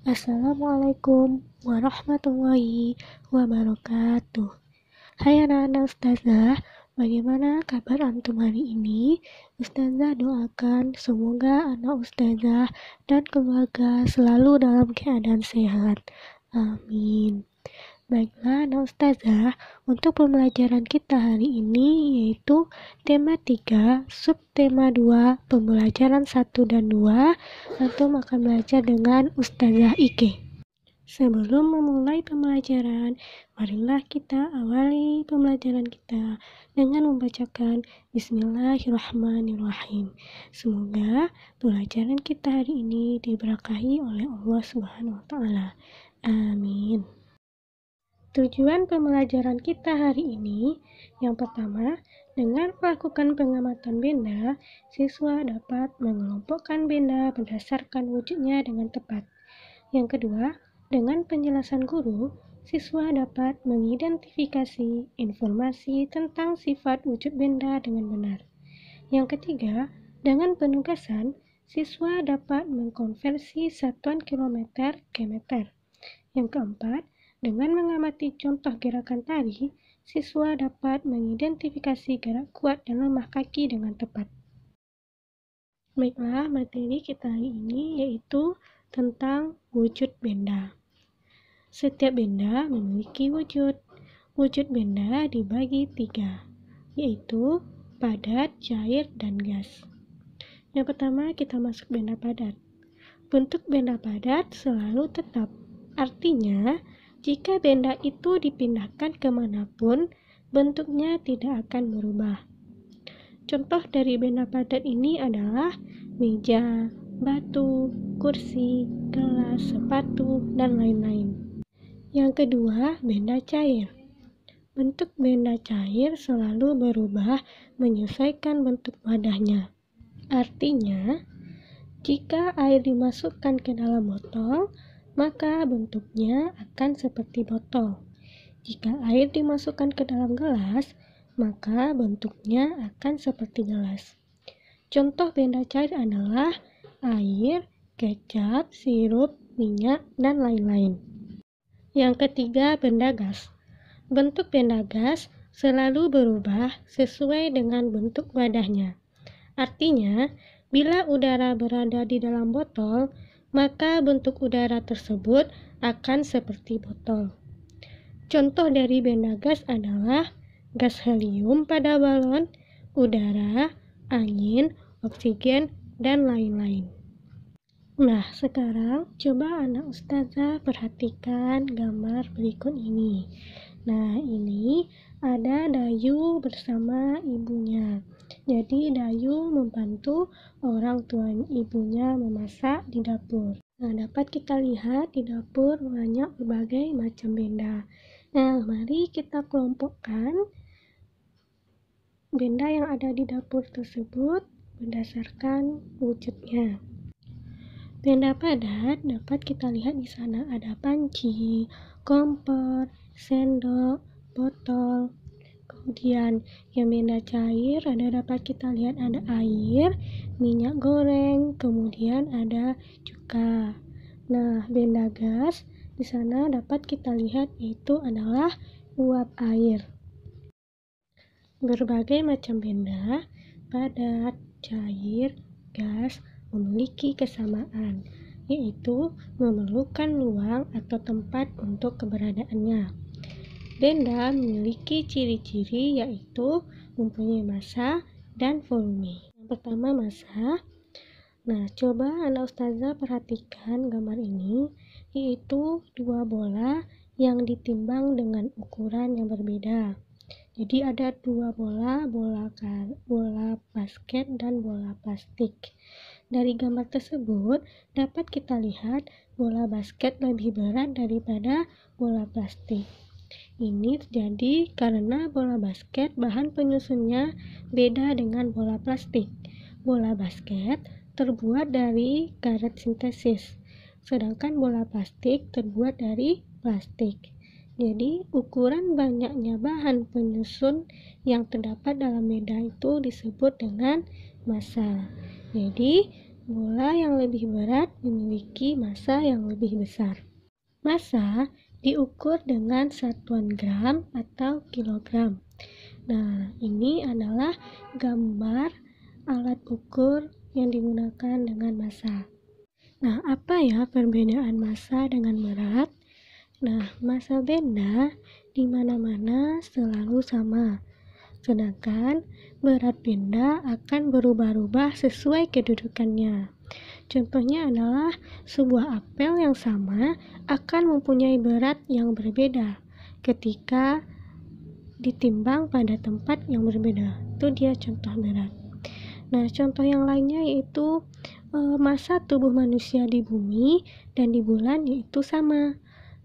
Assalamualaikum warahmatullahi wabarakatuh. Hai anak-anak ustazah, bagaimana kabar antum hari ini? Ustazah doakan semoga anak ustazah dan keluarga selalu dalam keadaan sehat. Amin. Baiklah anak ustazah, untuk pembelajaran kita hari ini yaitu tema 3, subtema 2, pembelajaran 1 dan 2, antum akan belajar dengan Ustazah Ike. Sebelum memulai pembelajaran, marilah kita awali pembelajaran kita dengan membacakan Bismillahirrahmanirrahim. Semoga pembelajaran kita hari ini diberkahi oleh Allah Subhanahu wa Ta'ala. Amin. Tujuan pembelajaran kita hari ini, yang pertama, dengan melakukan pengamatan benda, siswa dapat mengelompokkan benda berdasarkan wujudnya dengan tepat. Yang kedua, dengan penjelasan guru, siswa dapat mengidentifikasi informasi tentang sifat wujud benda dengan benar. Yang ketiga, dengan penugasan, siswa dapat mengkonversi satuan kilometer ke meter. Yang keempat, dengan mengamati contoh gerakan tari, siswa dapat mengidentifikasi gerak kuat dan lemah kaki dengan tepat. Baiklah, materi kita hari ini yaitu tentang wujud benda. Setiap benda memiliki wujud. Wujud benda dibagi 3, yaitu padat, cair, dan gas. Yang pertama, kita masuk benda padat. Bentuk benda padat selalu tetap. Artinya, jika benda itu dipindahkan kemanapun, bentuknya tidak akan berubah. Contoh dari benda padat ini adalah meja, batu, kursi, gelas, sepatu, dan lain-lain. Yang kedua, benda cair. Bentuk benda cair selalu berubah menyesuaikan bentuk wadahnya. Artinya, jika air dimasukkan ke dalam botol, maka bentuknya akan seperti botol. Jika air dimasukkan ke dalam gelas, maka bentuknya akan seperti gelas. Contoh benda cair adalah air, kecap, sirup, minyak, dan lain-lain. Yang ketiga, benda gas. Bentuk benda gas selalu berubah sesuai dengan bentuk wadahnya. Artinya, bila udara berada di dalam botol, maka bentuk udara tersebut akan seperti botol. Contoh dari benda gas adalah gas helium pada balon, udara, angin, oksigen, dan lain-lain. Nah, sekarang coba anak ustazah perhatikan gambar berikut ini. Nah, ini ada Dayu bersama ibunya. Jadi Dayu membantu orang tua ibunya memasak di dapur. Nah, dapat kita lihat di dapur banyak berbagai macam benda. Nah, mari kita kelompokkan benda yang ada di dapur tersebut berdasarkan wujudnya. Benda padat dapat kita lihat di sana ada panci, kompor, sendok, botol. Kemudian yang benda cair dapat kita lihat ada air, minyak goreng, kemudian ada cuka. Nah, benda gas di sana dapat kita lihat itu adalah uap air. Berbagai macam benda, padat, cair, gas, memiliki kesamaan, yaitu memerlukan ruang atau tempat untuk keberadaannya. Benda memiliki ciri-ciri yaitu mempunyai massa dan volume. Yang pertama, massa. Nah, coba anak ustazah perhatikan gambar ini, yaitu dua bola yang ditimbang dengan ukuran yang berbeda. Jadi ada dua bola basket dan bola plastik. Dari gambar tersebut dapat kita lihat bola basket lebih berat daripada bola plastik. Ini terjadi karena bola basket bahan penyusunnya beda dengan bola plastik. Bola basket terbuat dari karet sintesis, sedangkan bola plastik terbuat dari plastik. Jadi, ukuran banyaknya bahan penyusun yang terdapat dalam benda itu disebut dengan massa. Jadi, Bola yang lebih berat memiliki massa yang lebih besar. Massa diukur dengan satuan gram atau kilogram. Nah, ini adalah gambar alat ukur yang digunakan dengan massa. Nah, apa ya perbedaan massa dengan berat? Nah, massa benda di mana-mana selalu sama. Sedangkan berat benda akan berubah-ubah sesuai kedudukannya. Contohnya adalah sebuah apel yang sama akan mempunyai berat yang berbeda ketika ditimbang pada tempat yang berbeda. Itu dia contoh berat. Nah, contoh yang lainnya yaitu massa tubuh manusia di bumi dan di bulan yaitu sama.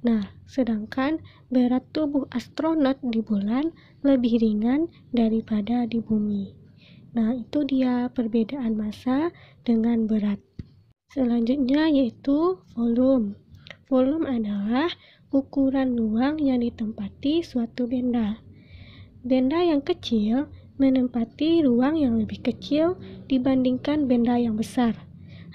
Nah, sedangkan berat tubuh astronot di bulan lebih ringan daripada di bumi. Nah, itu dia perbedaan massa dengan berat. Selanjutnya yaitu volume. Volume adalah ukuran ruang yang ditempati suatu benda. Benda yang kecil menempati ruang yang lebih kecil dibandingkan benda yang besar.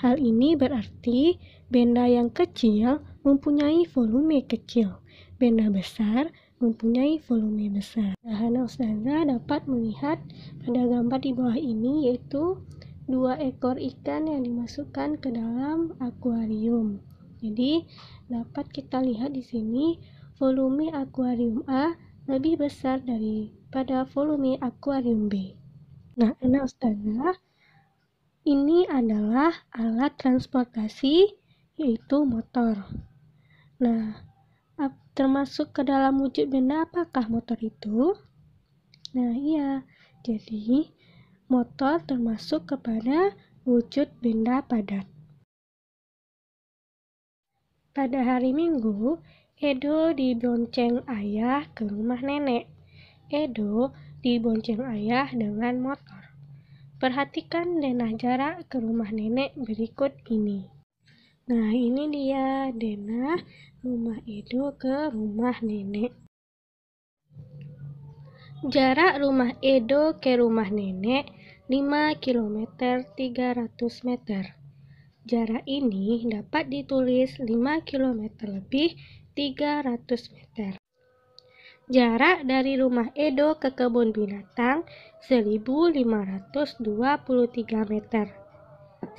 Hal ini berarti benda yang kecil mempunyai volume kecil, benda besar mempunyai volume besar. Nah, Hana Ustazah dapat melihat pada gambar di bawah ini yaitu 2 ekor ikan yang dimasukkan ke dalam akuarium. Jadi dapat kita lihat di sini volume akuarium A lebih besar daripada volume akuarium B. Nah, Hana Ustazah, ini adalah alat transportasi yaitu motor. Nah, termasuk ke dalam wujud benda apakah motor itu? Nah, iya. Jadi, motor termasuk kepada wujud benda padat. Pada hari Minggu, Edo dibonceng ayah ke rumah nenek. Edo dibonceng ayah dengan motor. Perhatikan denah jarak ke rumah nenek berikut ini. Nah, ini dia denah rumah Edo ke rumah nenek. Jarak rumah Edo ke rumah nenek 5 km 300 meter. Jarak ini dapat ditulis 5 km lebih 300 meter. Jarak dari rumah Edo ke kebun binatang 1523 meter.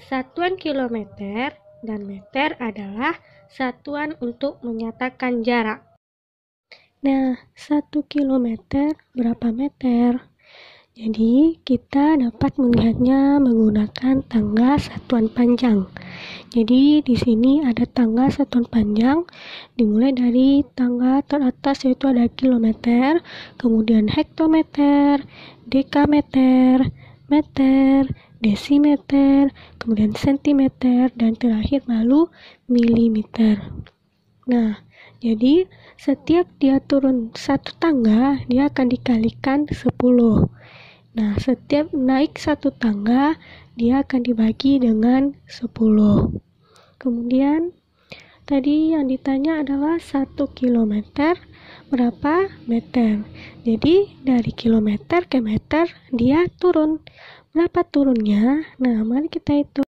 Satuan kilometer dan meter adalah satuan untuk menyatakan jarak. Nah, 1 kilometer berapa meter? Jadi, kita dapat melihatnya menggunakan tangga satuan panjang. Jadi, di sini ada tangga satuan panjang, dimulai dari tangga teratas yaitu ada kilometer, kemudian hektometer, dekameter, meter, desimeter, kemudian sentimeter, dan terakhir baru milimeter. Nah, jadi setiap dia turun satu tangga, dia akan dikalikan 10. Nah, setiap naik satu tangga, dia akan dibagi dengan 10. Kemudian, tadi yang ditanya adalah 1 kilometer berapa meter. Jadi, dari kilometer ke meter, dia turun. Berapa turunnya? Nah, mari kita hitung.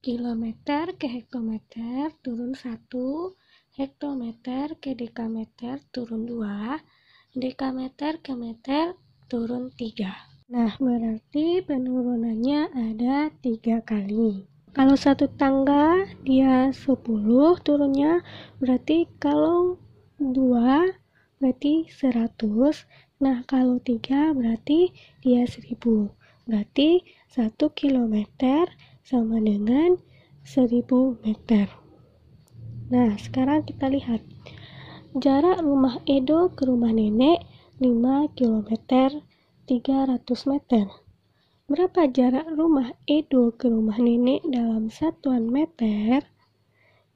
Kilometer ke hektometer turun 1, hektometer ke dekameter turun 2, dekameter ke meter turun 3. Nah, berarti penurunannya ada 3 kali. Kalau satu tangga dia 10 turunnya, berarti kalau 2 berarti 100. Nah, kalau 3 berarti dia 1000. Berarti 1 kilometer sama dengan 1000 meter. Nah, sekarang kita lihat. Jarak rumah Edo ke rumah nenek 5 km 300 meter. Berapa jarak rumah Edo ke rumah nenek dalam satuan meter?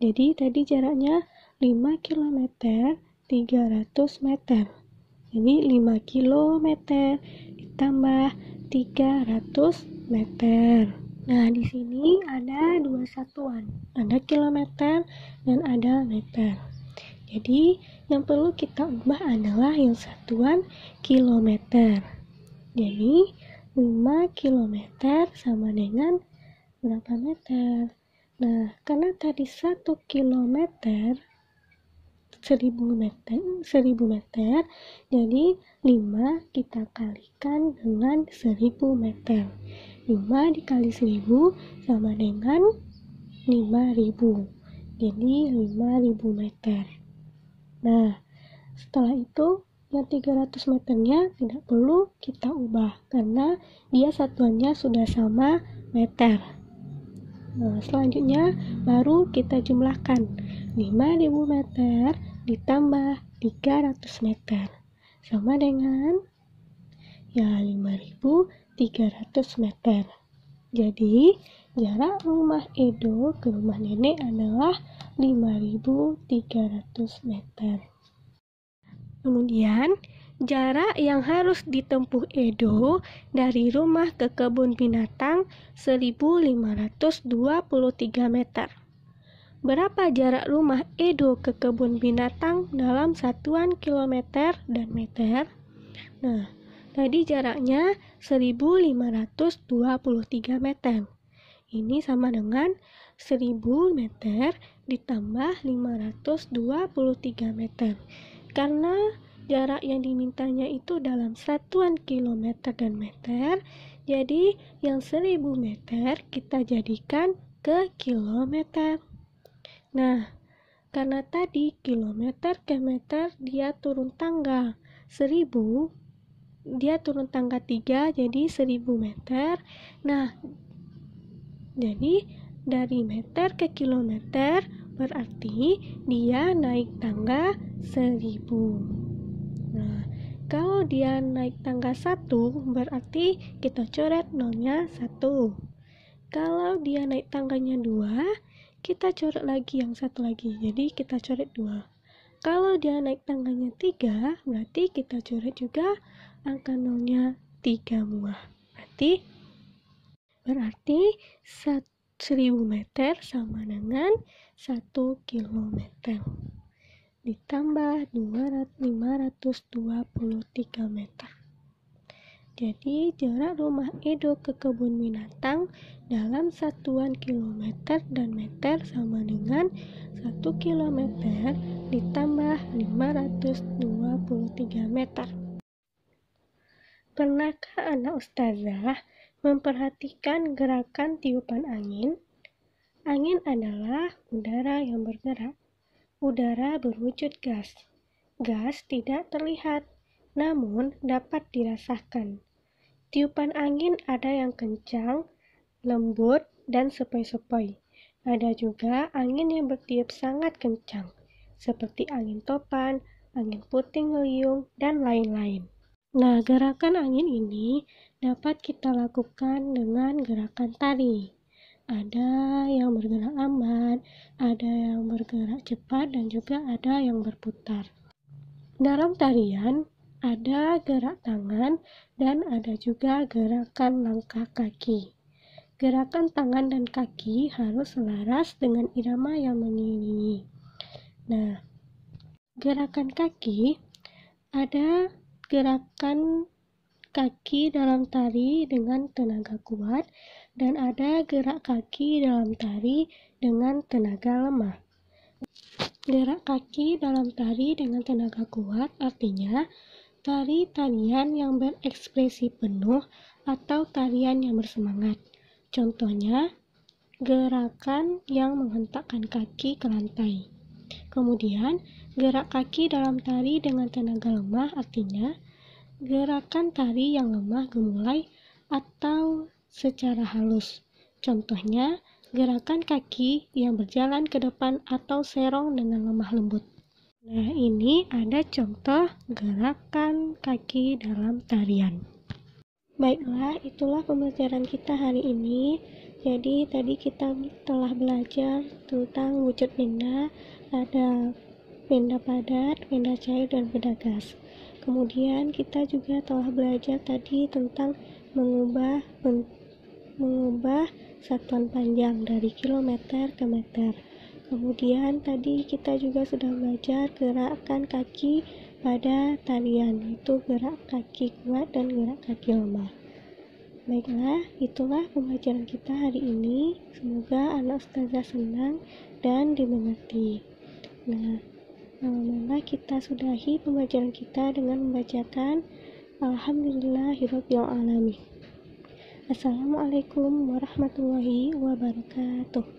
Jadi tadi jaraknya 5 km 300 meter. Jadi 5 km ditambah 300 meter. Nah, di sini ada 2 satuan. Ada kilometer dan ada meter. Jadi, yang perlu kita ubah adalah yang satuan kilometer. Jadi, 5 km sama dengan berapa meter? Nah, karena tadi 1 kilometer 1000 meter, jadi 5 kita kalikan dengan 1000 meter. 5 dikali 1000 sama dengan 5000. Jadi 5000 meter. Nah, setelah itu yang 300 meternya tidak perlu kita ubah karena dia satuannya sudah sama meter. Nah, selanjutnya baru kita jumlahkan 5000 meter ditambah 300 meter sama dengan 5300 meter. Jadi jarak rumah Edo ke rumah nenek adalah 5300 meter. Kemudian jarak yang harus ditempuh Edo dari rumah ke kebun binatang 1523 meter. Berapa jarak rumah Edo ke kebun binatang dalam satuan kilometer dan meter? Nah, tadi jaraknya 1523 meter. Ini sama dengan 1000 meter ditambah 523 meter. Karena jarak yang dimintanya itu dalam satuan kilometer dan meter, jadi yang 1000 meter kita jadikan ke kilometer. Nah, karena tadi kilometer ke meter dia turun tangga 1000, dia turun tangga 3 jadi 1000 meter. Nah, jadi dari meter ke kilometer berarti dia naik tangga 1000. Nah, kalau dia naik tangga 1 berarti kita coret nolnya 1. Kalau dia naik tangganya 2, kita coret lagi yang satu lagi, jadi kita coret 2. Kalau dia naik tangganya 3, berarti kita coret juga angka nolnya 3 buah. Berarti 1000 meter sama dengan 1 kilometer. Ditambah 523 meter. Jadi jarak rumah Edo ke kebun binatang dalam satuan kilometer dan meter sama dengan 1 kilometer ditambah 523 meter. Pernahkah anak ustazah memperhatikan gerakan tiupan angin? Angin adalah udara yang bergerak. Udara berwujud gas. Gas tidak terlihat, namun dapat dirasakan. Tiupan angin ada yang kencang, lembut, dan sepoi-sepoi. Ada juga angin yang bertiup sangat kencang, seperti angin topan, angin puting beliung, dan lain-lain. Nah, gerakan angin ini dapat kita lakukan dengan gerakan tari. Ada yang bergerak lambat, ada yang bergerak cepat, dan juga ada yang berputar. Dalam tarian, ada gerak tangan dan ada juga gerakan langkah kaki. Gerakan tangan dan kaki harus selaras dengan irama yang mengiringi. Nah, gerakan kaki ada gerakan kaki dalam tari dengan tenaga kuat dan ada gerak kaki dalam tari dengan tenaga lemah. Gerak kaki dalam tari dengan tenaga kuat artinya tarian yang berekspresi penuh atau tarian yang bersemangat. Contohnya, gerakan yang menghentakkan kaki ke lantai. Kemudian, gerak kaki dalam tari dengan tenaga lemah artinya gerakan tari yang lemah gemulai atau secara halus. Contohnya, gerakan kaki yang berjalan ke depan atau serong dengan lemah lembut. Nah, ini ada contoh gerakan kaki dalam tarian. Baiklah, itulah pembelajaran kita hari ini. Jadi, tadi kita telah belajar tentang wujud benda, ada benda padat, benda cair, dan benda gas. Kemudian, kita juga telah belajar tadi tentang mengubah satuan panjang dari kilometer ke meter. Kemudian tadi kita juga sudah belajar gerakan kaki pada tarian, yaitu gerak kaki kuat dan gerak kaki lemah. Baiklah, itulah pembelajaran kita hari ini. Semoga anak ustazah senang dan dimengerti. Nah, marilah kita sudahi pembelajaran kita dengan membacakan Alhamdulillahirabbil alamin. Assalamualaikum warahmatullahi wabarakatuh.